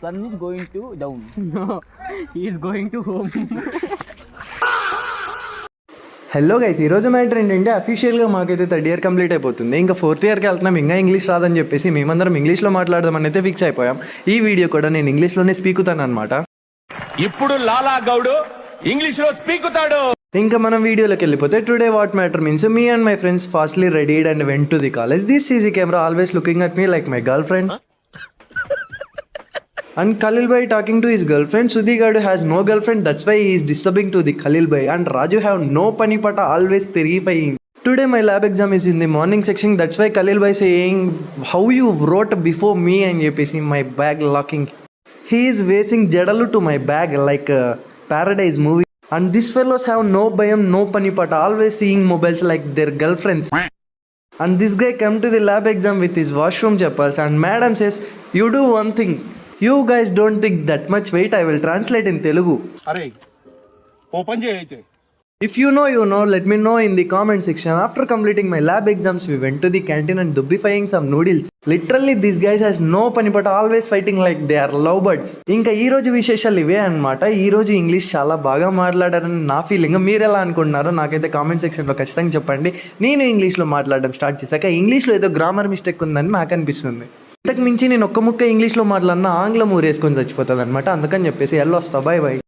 sun is going to down. No, he is going to home. Hello guys, ఈరోజు matter ఏంటంటే అఫీషియల్గా మాకైతే 3rd year complete అయిపోతుంది. ఇంకా 4th ఇయర్కి వెళ్తున్నాం. ఇంకా ఇంగ్లీష్ రాదని చెప్పేసి మేమందరం ఇంగ్లీష్లో మాట్లాడదామని అయితే ఫిక్స్ అయిపోయాం. ఈ వీడియో కూడా నేను ఇంగ్లీష్లోనే స్పీకుతాను అనమాట. ఇప్పుడు లాలా గౌడు ఇంగ్లీష్లో స్పీకుతాడు. ఇంకా మనం వీడియోలోకి వెళ్ళిపోతే today what matter means me and my friends fastly readied and went to the college. This easy camera always looking at me like my girlfriend. And Khalil bhai talking to his girlfriend. Sudhi Gadu has no girlfriend, that's why he is disturbing to the Khalil bhai. And Raju have no panipata, always terrifying. Today my lab exam is in the morning section, that's why Khalil bhai saying how you wrote before me and APC my bag locking. He is wasting jadalu to my bag like a Paradise movie. And these fellows have no bayam, no panipata, always seeing mobiles like their girlfriends. And this guy come to the lab exam with his washroom chappals and madam says, you do one thing. You guys don't think that much. Wait, I will translate in Telugu. Arey, open cheyi aithe. If you know, let me know in the comment section. After completing my lab exams, we went to the canteen and dubbifying some noodles. Literally, these guys has no pani but always fighting like they are lovebirds. ఇంకా ఈ రోజు విశేషాలు ఇవే అన్నమాట. ఈ రోజు English చాలా బాగా మాట్లాడారని నా ఫీలింగ్. మీరు ఎలా అనుకుంటున్నారో నాకైతే కామెంట్ సెక్షన్లో ఖచ్చితంగా చెప్పండి. నేను ఇంగ్లీష్లో మాట్లాడడం స్టార్ట్ చేశాక ఇంగ్లీష్లో ఏదో గ్రామర్ మిస్టేక్ ఉందని నాకు అనిపిస్తుంది. ఇంతకు మించి నేను ఒక్క ముక్క ఇంగ్లీష్లో మాట్లాడినా ఆంగ్లం ఊరేసుకొని చచ్చిపోతుంది అనమాట. అందుకని చెప్పేసి వెళ్ళొస్తా, బాయ్ బాయ్.